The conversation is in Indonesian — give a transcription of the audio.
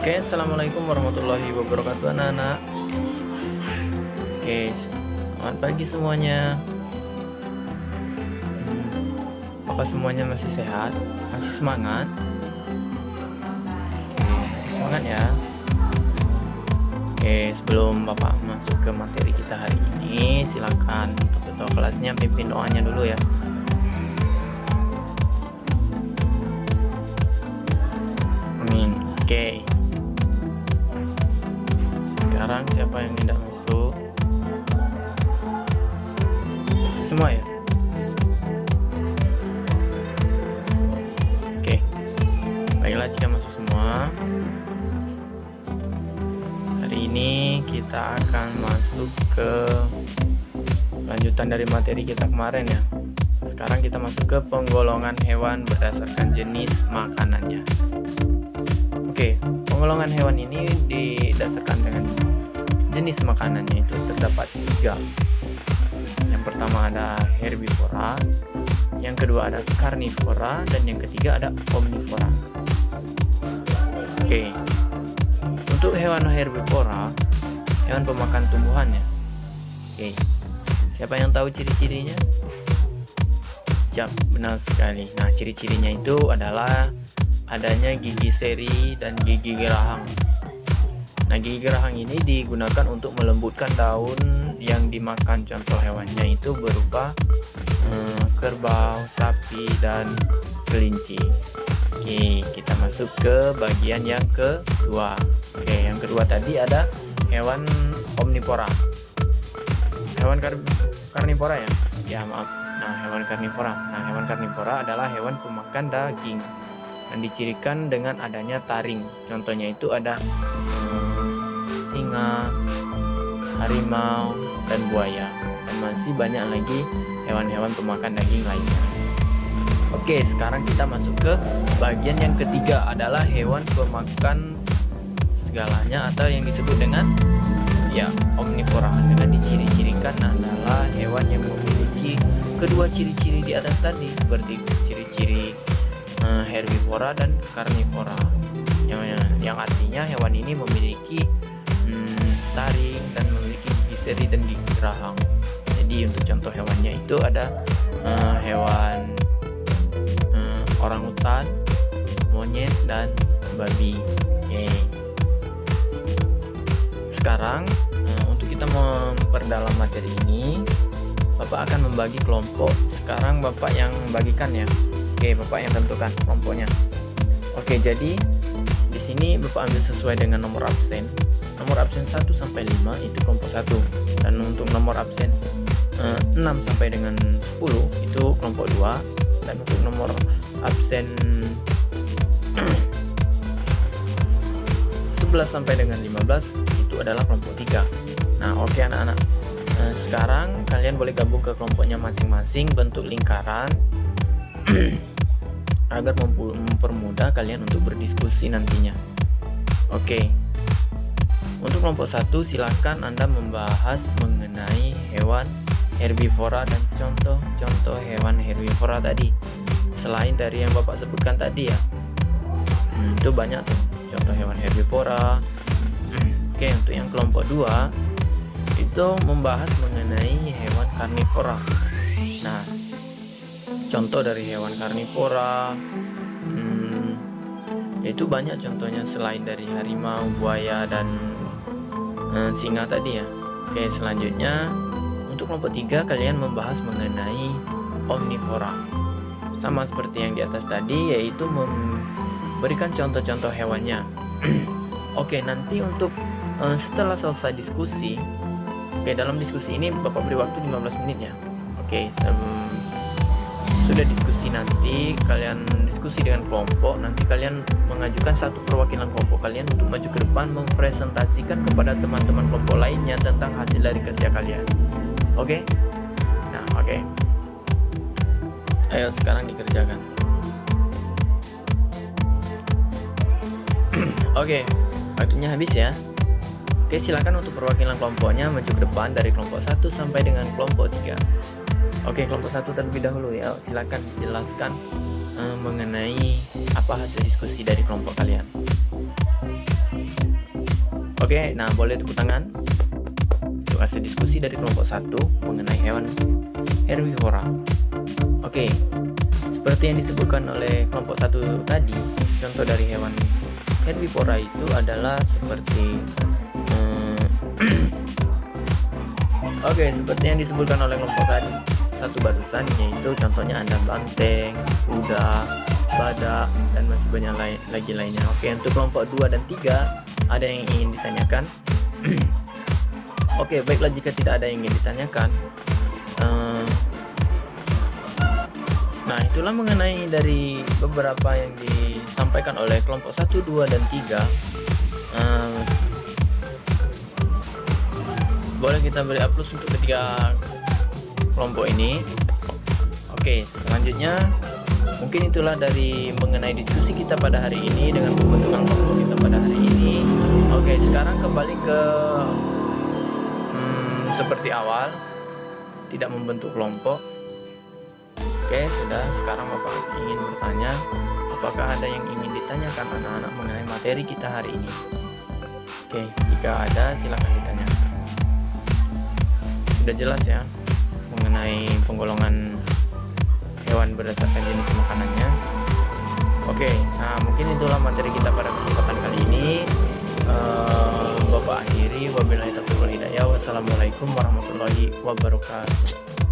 Oke, assalamualaikum warahmatullahi wabarakatuh, anak-anak. Oke, selamat pagi semuanya. Apa semuanya masih sehat? Masih semangat? Masih semangat ya. Oke, sebelum Bapak masuk ke materi kita hari ini, silakan ketua kelasnya pimpin doanya dulu ya. Amin. Oke. Sekarang siapa yang tidak masuk? Semua ya? Oke. Baiklah, jika masuk semua, hari ini kita akan masuk ke lanjutan dari materi kita kemarin ya. Sekarang kita masuk ke penggolongan hewan berdasarkan jenis makanannya. Oke, penggolongan hewan ini didasarkan dengan jenis makanannya itu terdapat 3. Yang pertama ada herbivora, yang kedua ada karnivora, dan yang ketiga ada omnivora. Oke, untuk hewan herbivora, hewan pemakan tumbuhan ya. Oke, siapa yang tahu ciri-cirinya? Siap, benar sekali. Nah, ciri-cirinya itu adalah adanya gigi seri dan gigi geraham. Nah, gigi geraham ini digunakan untuk melembutkan daun yang dimakan. Contoh hewannya itu berupa kerbau, sapi, dan kelinci. Oke, kita masuk ke bagian yang kedua. Oke, yang kedua tadi ada hewan omnivora. Hewan karnivora ya? Ya, maaf. Nah, hewan karnivora. Nah, hewan karnivora adalah hewan pemakan daging yang dicirikan dengan adanya taring. Contohnya itu ada singa, harimau, dan buaya, dan masih banyak lagi hewan-hewan pemakan daging lainnya. Oke, sekarang kita masuk ke bagian yang ketiga, adalah hewan pemakan segalanya atau yang disebut dengan ya omnivora, dengan diciri-cirikan adalah hewan yang memiliki kedua ciri-ciri di atas tadi, seperti ciri-ciri herbivora dan karnivora, yang artinya hewan ini memiliki taring dan memiliki gigi seri dan gigi geraham. Jadi untuk contoh hewannya itu ada hewan orangutan, monyet, dan babi. Oke. Sekarang untuk kita memperdalam materi ini, Bapak akan membagi kelompok. Sekarang Bapak yang membagikan ya. Oke, Bapak yang tentukan kelompoknya. Oke, jadi di sini Bapak ambil sesuai dengan nomor absen. Nomor absen 1 sampai 5 itu kelompok 1. Dan untuk nomor absen 6 sampai dengan 10 itu kelompok 2. Dan untuk nomor absen 11 sampai dengan 15 itu adalah kelompok 3. Nah, oke anak-anak. Sekarang kalian boleh gabung ke kelompoknya masing-masing, bentuk lingkaran agar mempermudah kalian untuk berdiskusi nantinya. Oke. Untuk kelompok 1, silakan Anda membahas mengenai hewan herbivora dan contoh-contoh hewan herbivora tadi. Selain dari yang Bapak sebutkan tadi ya. Itu banyak tuh contoh hewan herbivora. Oke, untuk yang kelompok 2 itu membahas mengenai hewan karnivora. Nah, contoh dari hewan karnivora itu banyak contohnya selain dari harimau, buaya, dan singa tadi ya. Oke, selanjutnya untuk kelompok 3 kalian membahas mengenai omnivora. Sama seperti yang di atas tadi, yaitu memberikan contoh-contoh hewannya. Oke, nanti untuk setelah selesai diskusi, oke, dalam diskusi ini Bapak beri waktu 15 menit ya. Oke, sudah diskusi, nanti kalian diskusi dengan kelompok, nanti kalian mengajukan satu perwakilan kelompok kalian untuk maju ke depan mempresentasikan kepada teman-teman kelompok lainnya tentang hasil dari kerja kalian. Oke? Nah, oke. Ayo sekarang dikerjakan. Oke, waktunya habis ya. Oke, silakan untuk perwakilan kelompoknya maju ke depan dari kelompok 1 sampai dengan kelompok 3. Oke, kelompok 1 terlebih dahulu ya. Silakan jelaskan mengenai apa hasil diskusi dari kelompok kalian. Oke, nah boleh tepuk tangan untuk hasil diskusi dari kelompok 1 mengenai hewan herbivora. Oke, seperti yang disebutkan oleh kelompok 1 tadi, contoh dari hewan herbivora itu adalah seperti Oke, seperti yang disebutkan oleh kelompok tadi 1 barusan, yaitu contohnya ada banteng, kuda, badak, dan masih banyak lagi lainnya. Oke, untuk kelompok 2 dan 3 ada yang ingin ditanyakan? Oke, baiklah, jika tidak ada yang ingin ditanyakan, nah itulah mengenai dari beberapa yang disampaikan oleh kelompok 1, 2, dan 3. Boleh kita beri aplaus untuk ketiga kelompok ini. Oke, selanjutnya mungkin itulah dari mengenai diskusi kita pada hari ini dengan pembentukan kelompok kita pada hari ini. Oke, sekarang kembali ke seperti awal, tidak membentuk kelompok. Oke, sudah. Sekarang Bapak ingin bertanya, apakah ada yang ingin ditanyakan anak-anak mengenai materi kita hari ini? Oke, jika ada silakan ditanyakan. Sudah jelas ya mengenai penggolongan hewan berdasarkan jenis makanannya. Oke, nah mungkin itulah materi kita pada kesempatan kali ini. Bapak akhiri, wabillahi taufiq wal hidayah. Wassalamualaikum warahmatullahi wabarakatuh.